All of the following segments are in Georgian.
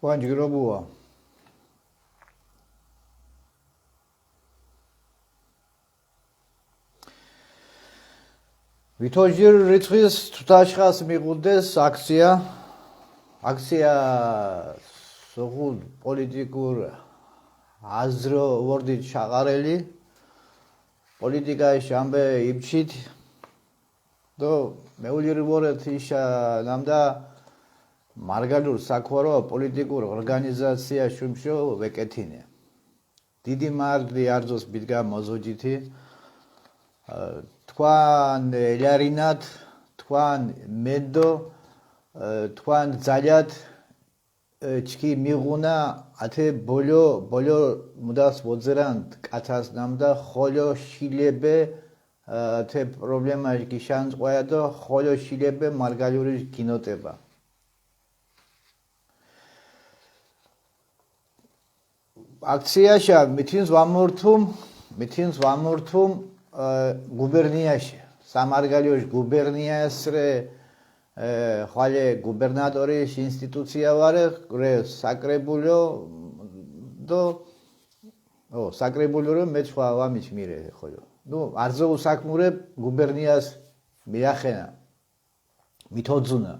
Quangirobuo. Vitožir ritzvis tutaškas migudes akcija soğud politikur azro vordit şağareli politika şambe ipçit do meulir voret işa namda margalur sakvaro politikur organizatsiya shumsho veketine didi mardi arzos bidga mozojiti თქვენ ელარინათ, თქვენ მედო, თქვენ ძალიან ჩქი მიღუნა ათე ბოლო მუდას ვოძერანთ კაცას ნამდა ხოლო შილებე ათე პრობლემა გიშანს ყויה და ხოლო შილებე მარგალურის გინოტება აქციაში მითინს ვამორთუმ губернияში სამარგალიოშ გუბერნიასრე ხვალე გუბერნატორის ინსტიტუცია ვარე საკრებულო და საკრებულო რომ მე სხვა ვამიჩ მირე ხოლო ნუ არზო უსაქმურე გუბერნიას მიახენა მითოძუნა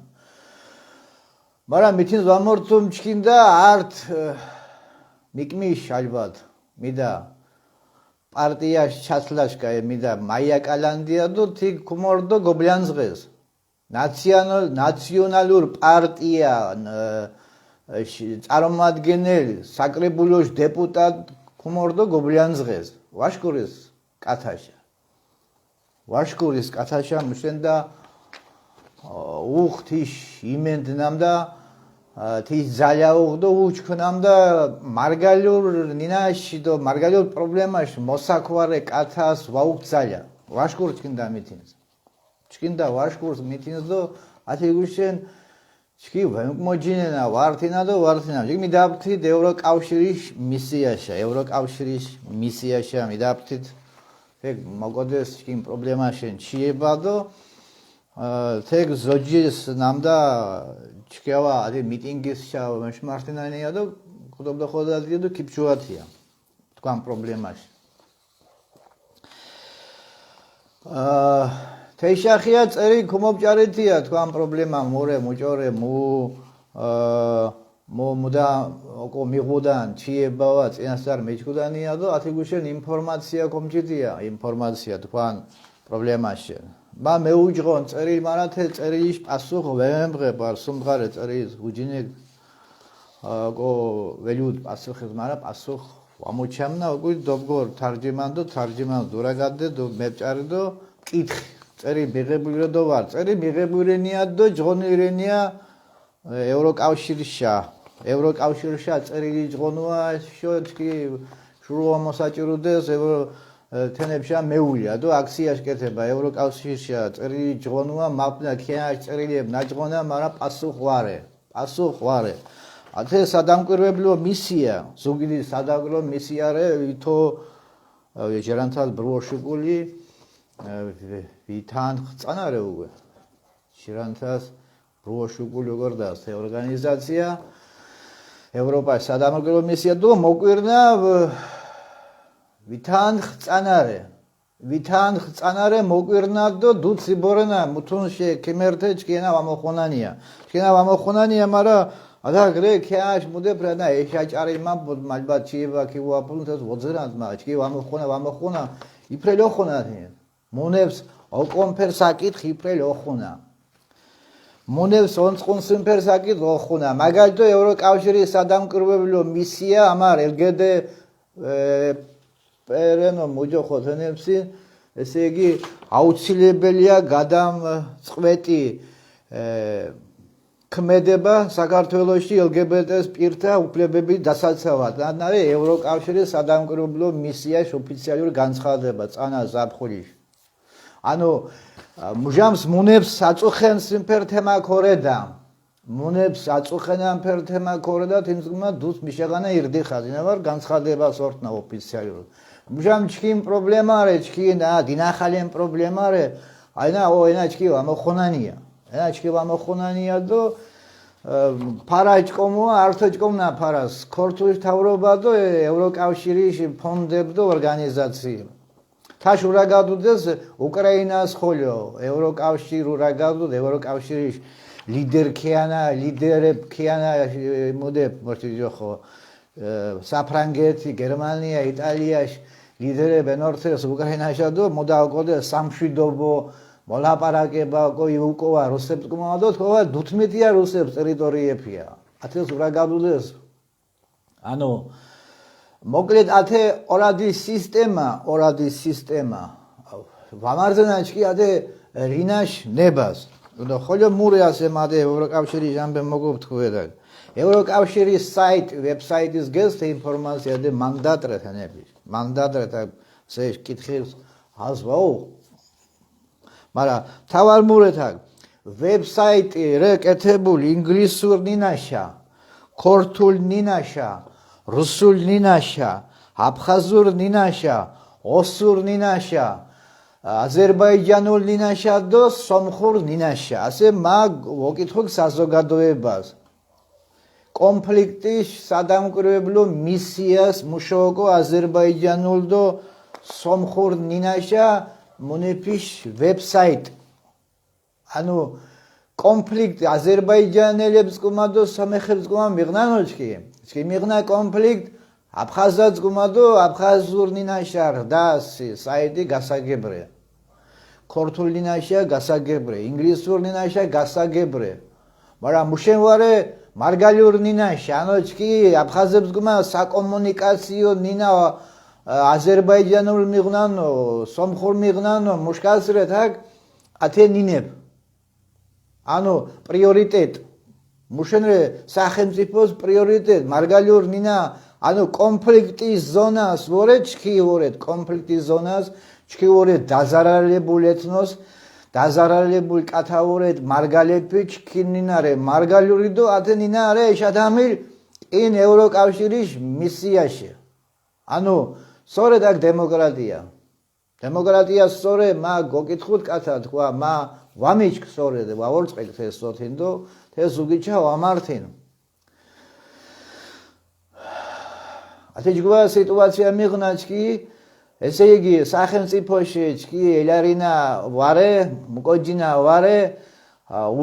მაგრამ მითინს ვამორთუმ ჩქინდა არტ მიკმიშ ალბათ მიდა партия ჩასლაშკა მიდა მაია კალანდია და თი კუმორდო გობლიანზღეს ნაციონალურ პარტია წარმომადგენელი საკრებულოს დეპუტატ კუმორდო გობლიანზღეს ვაშკურის კათაშა მშენდა უხთიშ იმენდნამდა თის ძალაუღდო უჩქნამდა მარგალურ ნინაში და მარგალურ პრობლემაში მოსაქვარე კათას ვაუგძალია ვაშკურს ჩქინდა ვაშკურს მითინს და ათი გუშენ ჩქი ვემკმოჯინენა ვართინა მიდაფთით ევროკავშირის მისიაში მიდაფთით ეგ მოგოდეს ჩქიმ პრობლემაშენ ჩიება და თეგ ზოჯის ნამდა ჩქევა ათი მიტინგის მაშმართინანია და ხუდობდა ხოდადია და კიფჩუათია თქვენ პრობლემაში თეშახია წერი ქუმობჭარეთია თქვენ პრობლემა მორე მოჭორე მუდა ოკო მიღუდან ჩიებავა წინასწარ მეჩქუდანია და ათი გუშენ ინფორმაცია კომჭიდია ინფორმაცია თქვენ პრობლემაში მა მეუჯღონ წერი მარათე წერილის პასუხ ვემღებარ სუმღარე წერის უჯინე ოკო ველიუდ პასუხის მარა პასუხ ამოჩამნა უკვე დობგორ თარჯიმან დურაგადე დო მეჭარი დო კითხი წერი მიღებული დო ვარ წერი მიღებულენია დო ჯღონირენია ევროკავშირშა წერილი ჯღონუა შოჩკი შურო მოსაჭირუდეს თენებშა მეულია და აქციაში კეთება ევროკავშირშა წერილი ჯღონუა მაპნა ქიაში წერილი ნაჯღონა მაგრამ პასუხ ვარე ათე სადამკვირვებლო მისია ზუგიდი სადამკვირვებლო მისია რე ვითო ჟერანთალ ბროშუკული ვითან ხწანარე უკვე ჟერანთას ბროშუკული როგორ და ორგანიზაცია ევროპაში სადამკვირვებლო მისია და მოკვირნა ვითან ხწანარე მოკვირნა და დუცი ბორნა მუთუნში კიმერტე ჩკინა ვამოხონანია მაგრამ ადაგრე ქიაში მუდებრანა ეშაჭარი მალბათ ჩიება ქიუაფუნთას ვოძერანთ მაგრამ ჩკი ვამოხონა იფრელო ხონათი მონებს ოკონფერ საკითხი იფრელო ხონა მონებს ონწყუნსიმფერ საკითხი ხონა მაგალითო ევროკავშირის სადამკვირვებლო მისია ამარ ელგდ პერენო მოჯოხოთენებში ესე იგი აუცილებელია გადამწყვეტი ქმედება საქართველოში LGBT-ს პირთა უფლებების დასაცავად. ანუ ევროკავშირის სადამკვირვებლო მისიაში ოფიციალური განცხადება წანა ზაფხულის. ანუ მუჟამს მონებს აწუხენ სიმფერთემა ქორედა. მონებს აწუხენან ფერთემა ქორედა თიმზგმა დუს მიშაღანა ირდიხა. დინავარ განცხადება სორტნა ოფიციალურად. მუჟამ ჩქიმ პრობლემა არე ჩქინა დინახალენ პრობლემა არე აინა ო ენა ჩქი ამოხონანია. ენა ჩქი ამოხონანია და ფარაჭკომო ართოჭკომნა ფარას ქორთულის თავრობა და ევროკავშირის ფონდები და ორგანიზაციები თაშ ურაგადუდეს უკრაინას ხოლო ევროკავშირ ურაგადუდ ევროკავშირის ლიდერებ ქიანა მოდებ მორთიჯო ხო საფრანგეთი გერმანია იტალიაში ლიდერებენ ორთეს უკრაინაშა და მოდაყოდე სამშვიდობო მოლაპარაკება კოიუკოა რუსებს კომანდო თქო დუთმეტია რუსებს ტერიტორიებია ათეს ურაგადუდეს ანუ მოკლედ ათე ორადი სისტემა ვამარძენაჩკი ათე რინაშ ნებას და ხოლო მურე ასე მადე ევროკავშირის ჟამბე მოგობთქვედა ევროკავშირის ვებსაიტის გესტ ინფორმაცია და მანდატრეთა სეშ კითხილს აზვაო მაგრამ თავარ მურეთა ვებსაიტი რე კეთებული ინგლისურ ნინაშა ქორთულ ნინაშა რუსულ ნინაშა აფხაზურ ნინაშა ოსურ ნინაშა აზერბაიჯანულ ნინაშა და სომხურ ნინაშა ასე მაგ ვოკითხულ საზოგადოებას კონფლიქტის სადამკვირვებლო მისიას მუშაობ აზერბაიჯანულ და სომხურ ნინაშა მონეფიშ ვებსაიტ ანუ კონფლიქტ აზერბაიჯანელებს კომანდო სამეხებს კომან მიღნანოჩკი ჩი მიღნა კონფლიქტ აფხაზაც კომანდო აფხაზურ ნინაშარ და საიტი გასაგებრე ქორთულ ნინაშა გასაგებრე ინგლისურ ნინაშა გასაგებრე მაგრამ მუშენვარე მარგალიურ ნინაშა ანოჩკი აფხაზებს კომან საკომუნიკაციო ნინა აზერბაიჯანულ მიღნანო სომხურ მიღნანო მუშკასრეთ აქ ათე ნინებ ანუ პრიორიტეტ მუშენრე სახელმწიფოს პრიორიტეტ მარგალიურ ნინა ანუ კონფლიქტის ზონას ვორეჩკი ვორეთ კონფლიქტის ზონას ჩკი ვორეთ დაზარალებული ეთნოს დაზარალებული კათაურეთ მარგალეფი ჩკინინარე მარგალიური და ათე ნინარე შადამილ ინ ევროკავშირის მისიაში ანუ სწორედ აქ დემოკრატია სწორე მა გოკითხოთ კათა თქვა მა ვამიჩკ სწორედ ვაორწყეთ ეს სოთინდო ეს უგიჩა ვამართინ ათეჯგვა სიტუაცია მიღნაჩკი ესე იგი სახელმწიფოში ჩკი ელარინა ვარე მკოჯინა ვარე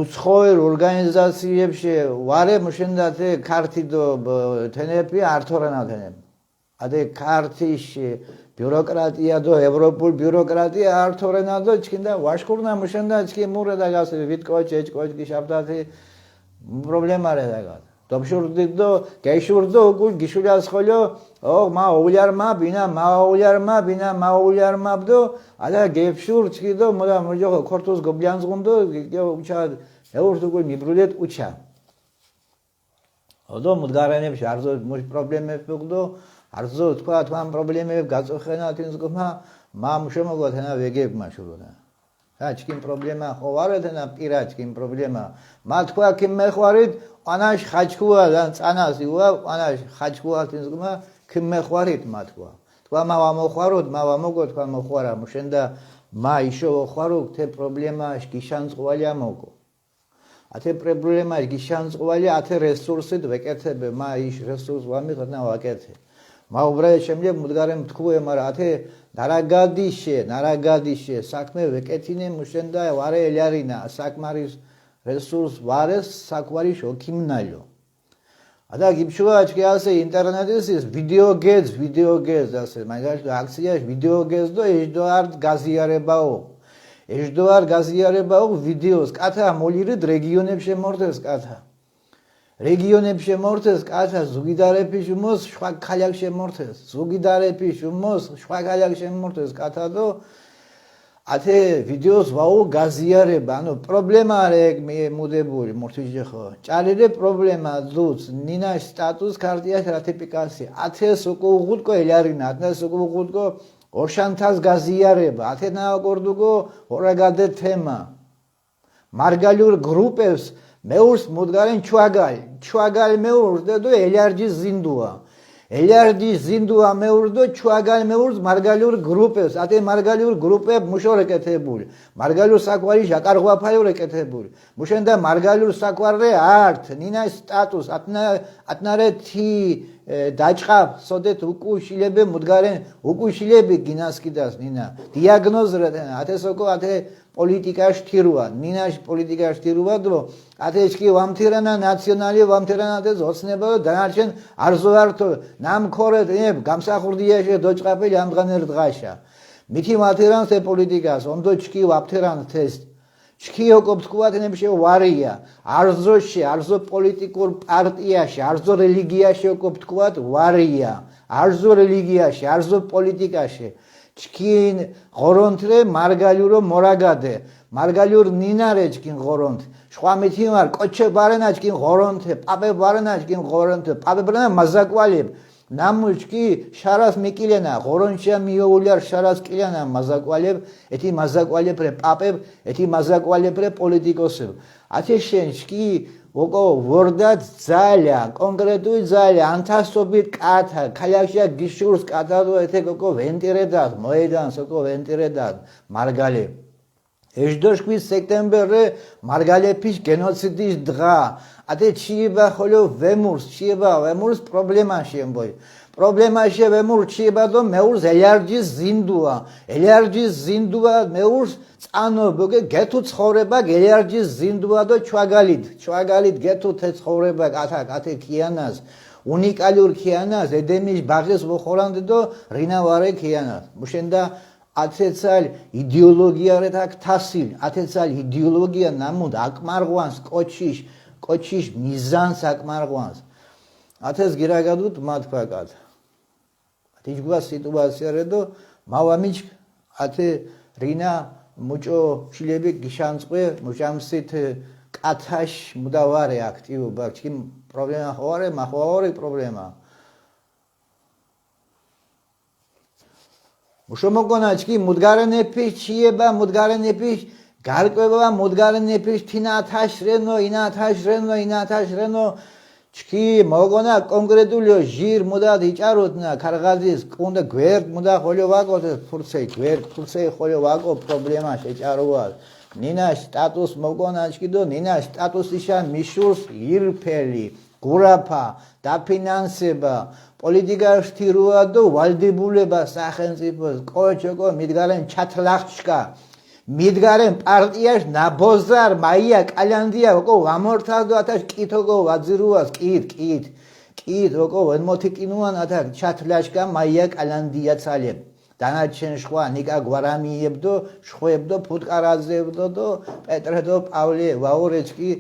უცხოელ ორგანიზაციებში ვარე მუშენდათე ქართიდო თენეპი ართორანა თენეპი ადე ქართიში ბიუროკრატია და ევროპულ ბიუროკრატია ართორენა და ჩკინდა ვაშკურნა მუშენდა ჩკი მურე და გასე ვიტკოჩ ეჭკოჩ შაბდათი პრობლემა რედაგა დობშურდი და გეშურდო უგულ გიშულას ხოლო ო მაულярმა ბინა ბდო ადა გეფშურ ჩკი და მოდა მოჯო ქორთოს გობლიანს გუნდო უჩა ეურდო გულ მიბრუდეთ უჩა ოდო მუდგარენებში არზო მოშ პრობლემები გდო არზო თქვა თვან პრობლემები გაწოხენა თინზგმა მამ შემოგვათენა ვეგებ მაშურონა აჩკინ პრობლემა ხო ვარეთენა პირაჩკინ პრობლემა მა თქვა კი მეხვარით ანაშ ხაჩქუა და წანასი ვა ანაშ ხაჩქუა თინზგმა კი მეხვარით მა თქვა მა ვამოხვაროთ მა ვამოგო თქვა მოხვარა მუშენდა მა იშო ხვარო თე პრობლემა გიშანწყვალია მოგო ათე პრობლემა გიშანწყვალია ათე რესურსი ვეკეთებ მა იშ რესურს ვამიღნა ვაკეთე მა უბრალოდ შემდგომ მუდგარემ თქვე მაგრამ ათე ნარაგადიშე საქმე ვეკეთინე მუშენდა ვარე ელარინა საკმარის რესურს ვარეს საკვარი შოქიმნალო ადა გიბშუაჩკი ასე ინტერნეტის ვიდეო გეზ ასე მაგალითად აქციაში ვიდეო გეზ და ეჟდოარ გაზიარებაო ვიდეოს კათა მოლირეთ რეგიონებში მორდეს კათა ზუგიდარეფი შუმოს შვა ქალაკში მორდეს კათა და ათე ვიდეოს ვაო გაზიარება ანუ პრობლემა რეგ მუდებული მორთიჯე ხო ჭალირე პრობლემა ზუც ნინა სტატუს კარტიას რატიფიკაცია ათეს უკუღუტკო ელარინა ათეს უკუღუტკო ორშანთას გაზიარება ათენა აკორდუგო ორაგადე თემა მარგალიურ გრუპებს მეურს მუდგარენ ჩუაგალი მეურს და ელარჯი ზინდუა ელარჯი ზინდუა მეურდო ჩუაგალ მეურს მარგალიურ გრუპებს ათე მარგალიურ გრუპებ მუშორ ეკეთებული მარგალიურ საკვარი ჟაკარღვაფაიურ ეკეთებული მუშენდა მარგალიურ საკვარე ართ ნინა სტატუს ატნარე თი დაჭყა სოდეთ უკუშილები მუდგარენ უკუშილები გინასკიდას ნინა დიაგნოზრენ ათესოკო ათე პოლიტიკაში თირუა ნინაში პოლიტიკაში თირუა დრო ათეშკი ვამთირანა ნაციონალი ვამთირანადეს ოცნება და დანარჩენ არზოართო ნამქორეთ გამსახურდიაში დოჭყაპელი ამდღანერ დღაშა მითი მათირანს ე პოლიტიკას ონდო ჩკი ვაფთირან თეს ჩკი ოკო თქვათნებში ვარია არზოში არზო პოლიტიკურ პარტიაში არზო რელიგიაში ოკო თქვათ ვარია არზო რელიგიაში არზო პოლიტიკაში ჩკინ ღორონთრე მარგალიურო მორაგადე მარგალიურ ნინარე ჩკინ ღორონთ შხვა მითიმარ კოჩე ბარენა ჩკინ ღორონთე პაპე ბარენა ჩკინ ღორონთე პაპე ბარენა მაზაკვალებ ნამუჩკი შარას მიკილენა ღორონშია მიოულიარ შარას კილენა მაზაკვალებ ეთი მაზაკვალებრე პაპე ეთი მაზაკვალებრე პოლიტიკოსებ ათეშენ ჩკი ოკო ვორდად ძალა კონკრეტული ძალა ანთასობით კათა ქალაშია გიშურს კათადო ეთე ოკო ვენტირედად მოედანს ოკო ვენტირედად მარგალე ეშდოშკვის სექტემბერre მარგალეფის გენოციდის დღა ათე ჩიება ხოლო ვემურს პრობლემაში ემბოი პრობლემაში ვემურ ჩიება დო მეურს ელარჯის ზინდუა მეურს წანო ბოგე გეთუ ცხოვრება ელარჯის ზინდუა დო ჩვაგალით გეთუ თე ცხოვრება ათე ქიანას უნიკალურ ქიანას ედემის ბაღეს მოხორანდ დო რინავარე ქიანას მუშენდა ათეცალ იდეოლოგია რეთაკ თასილ ათეცალ იდეოლოგია ნამუდ აკმარღვანს კოჩიშ მიზანს აკმარღვანს ათეს გირაგადუთ მათფაკად ათიჯგვა სიტუაცია რედო მავამიჩ ათე რინა მუჭო შილები გიშანწყე მუჭამსით კათაშ მუდავარე აქტიობა ჩი პრობლემა ხواره მახواره პრობლემა მუშომოგონაჩკი მუდგარენეფი ჩიება მუდგარენეფი გარკვევა მუდგარენეფი თინათაშრენო ინათაშრენო ჩკი მოგონა კონკრეტულიო ჟირ მუდად იჭაროთნა ქარღაზის კუნდა გვერდ მუდა ხოლო ვაკოთ ფურცე ხოლო ვაკო პრობლემა შეჭაროა ნინა სტატუს მოგონაჩკი დო ნინა სტატუსიშან მიშურს ირფელი გურაფა დაფინანსება პოლიტიკაში თირუა დო ვალდებულება სახელმწიფოს კოჩოკო მიდგარენ ჩათლახჩკა მიდგარენ პარტიაში ნაბოზარ მაია კალანდია ოკო ვამორთადო ათაშ კითოგო ვაძირუას კით ოკო ვენმოთიკინუან ათა ჩათლაშკა მაია კალანდია ცალებ დანარჩენ შხვა ნიკა გვარამიებდო შხვებდო ფუტკარაძებდო დო პეტრედო პავლე ვაორეჩკი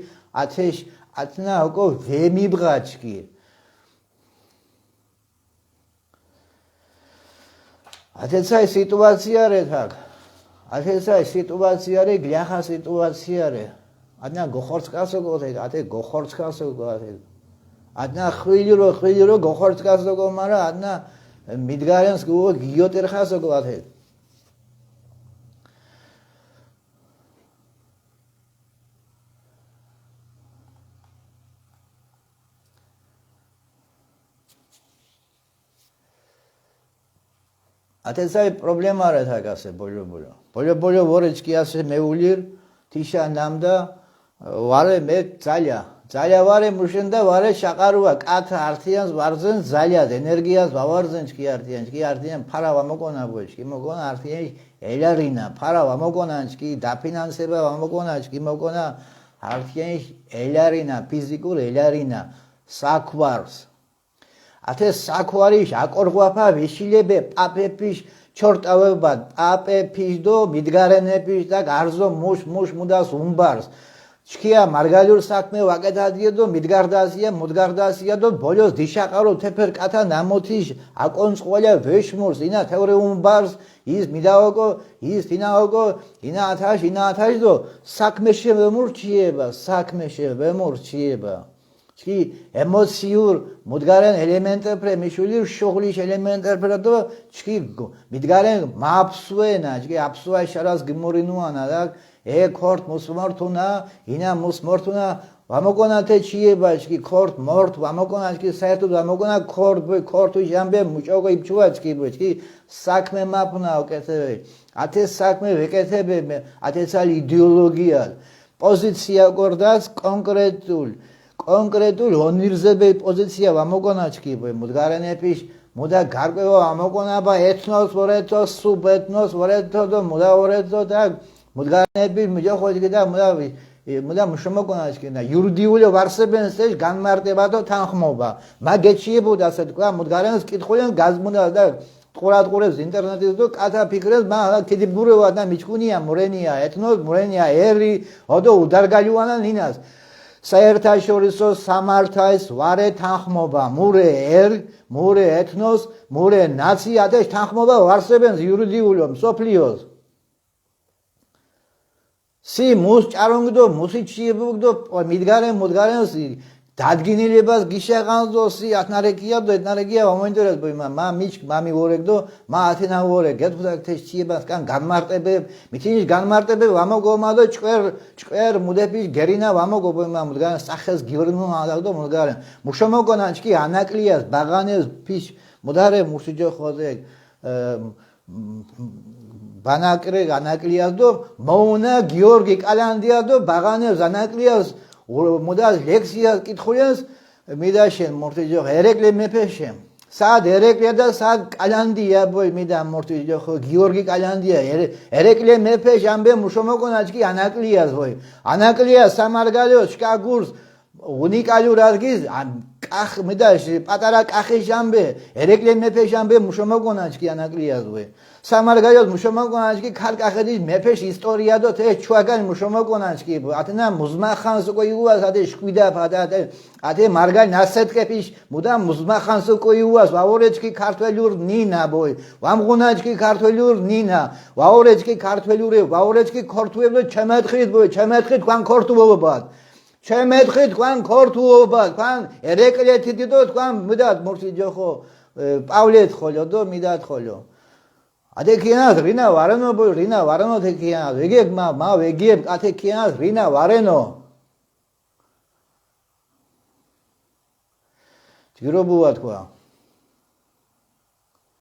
ათეშ ათნა ოკო ვემიბღაჩკი ათეცაი სიტუაცია რეთაკ ათეცაი სიტუაცია რე გლახა სიტუაცია რე ათნა გოხორცკასო გოთე ათე გოხორცკასო გოთე ათნა ხვილირო გოხორცკასო გო მარა ათნა მიდგარენს გო გიოტერხასო გოთე ათესაი პრობლემა რეთაკ ასე ბოლო ვორეჩკი ასე მეულირ თიშა ნამდა ვარე მე ძალა ვარე მუშენდა ვარე შაყარუა კათა ართიანს ვარზენ ძალად ენერგიას ვავარზენ ჩკი ართიან ფარა ვამოკონა ბოჩკი მოგონა ართიან ელარინა ფარა ვამოკონა ჩკი დაფინანსება ვამოკონა ჩკი მოგონა ართიან ელარინა ფიზიკურ ელარინა საკვარს ათე საკვარიშ აკორღვაფა ვიშილებე პაპეფიშ ჩორტავება პაპეფიშ დო მიდგარენეფიშ და გარზო მუშ მუდას უმბარს ჩქია მარგალიურ საქმე ვაკეთადია დო მუდგარდასია დო ბოლოს დიშაყარო თეფერ კათა ნამოთიშ აკონწყვალა ვეშმურს ინა თევრე უმბარს ის მიდაოკო ის თინაოკო ინა ათაშ დო საქმე შევემურჩიება ჩი ემოციურ მუდგარენ ელემენტებრე მიშული შოღლის ელემენტებრე დო ჩი მიდგარენ მაფსვენა ჩი აფსვა შარას გმორინუანა და ე ქორთ მუსმორთუნა ინა მუსმორთუნა ვამოკონათე ჩიებაშკი ქორთ მორთ ვამოკონათკი საერთოდ ვამოკონა ქორთ ჟამბე მუჭოკო იფჩუაჩკი ბუჩკი საქმე მაფნაო კეთებე ათე საქმე ვეკეთებე ათესალი იდეოლოგია პოზიცია კორდას კონკრეტულ ონირზებე პოზიცია ვამოკონაჩკი ბუ მუდგარენეპიშ მუდა გარკვევა ვამოკონაბა ეთნოს ვორეთოს სუბეთნოს ვორეთო და მუდა ვორეთო და მუდგარენეპიშ მიჯოხოჩკი და მუდა მშრომაკონაჩკი და იურიდიული ვარსებენს ეს განმარტება და თანხმობა მაგეჩიებოდა ასე თქვა მუდგარენს კითხულენ გაზმუდა და ყურადღურებს ინტერნეტის და კათა ფიქრებს მაგ კიდიბურევა და მიჩქუნია მურენია ეთნოს მურენია ერი ოდო უდარგალიუანა ნინას საერთაშორისო სამართალს ვარე თანხმობა მურე მურე ეთნოს მურე ნაცია და თანხმობა ვარსებენს იურიდიულო მსოფლიოს სი მუს ჭარონგდო მუსი ჩიებუგდო მუდგარენს დადგინილებას გიშაღანძო სი ათნარეკია და ეთნარეკია მომენტერეს მა მამი ვორეგდო მა ათენა ვორე გეთუდა თეს ჩიებას კან განმარტებე მითინის განმარტებე ვამოგომა და ჭკვერ მუდეპის გერინა ვამოგობ მა მუდგარენ სახეს გიორნო ადაგდო მუდგარენ მუშომოგონანჩკი ანაკლიას ბაღანეს ფიშ მუდარე მუსიჯო ხოზე ბანაკრე ანაკლიას და მოუნა გიორგი კალანდია და ბაღანეს ანაკლიას მოდა ლექსიას კითხულენს მიდაშენ მორთიჯო ერეკლე მეფეშენ სად ერეკლე და სად კალანდია ბოი მიდა მორთიჯო გიორგი კალანდია ერეკლე მეფეშ ამბე მუშომოგონაჩკი ანაკლიას ბოი ანაკლიას სამარგალიოს შკაგურს უნიკალურ ადგილს კახ მიდაში პატარა კახი ჟამბე ერეკლე მეფე ჟამბე მუშომოგონაჩკი ანაკლიას ბოი სამარგალიოს მუშომოგონაჩკი ქალკახეთის მეფეშ ისტორია და თე ჩუაგან მუშომოგონაჩკი ათნა მუზმახანს ყოიუას ათე შკვიდა ფადა ათე მარგალ ნასეთკეფიშ მუდა მუზმახანს ყოიუას ვაორეჩკი ქართველურ ნინა ბოი ვამღუნაჩკი ქართველურ ნინა ვაორეჩკი ქართველური ვაორეჩკი ქორთუებდა ჩემეთხით ბოი ჩემეთხით კვან ქორთუობად ჩემეთხით კვან ქორთუობად კვან ერეკლეთი დიდო კვან მუდად მორთიჯო ხო პავლეთ ხოლო და მიდად ხოლო ათეკიანას რინა ვარენო რინა ვარენო თეკიანას ვეგებ მა ვეგებ ათეკიანას რინა ვარენო ჯგირობუა თქვა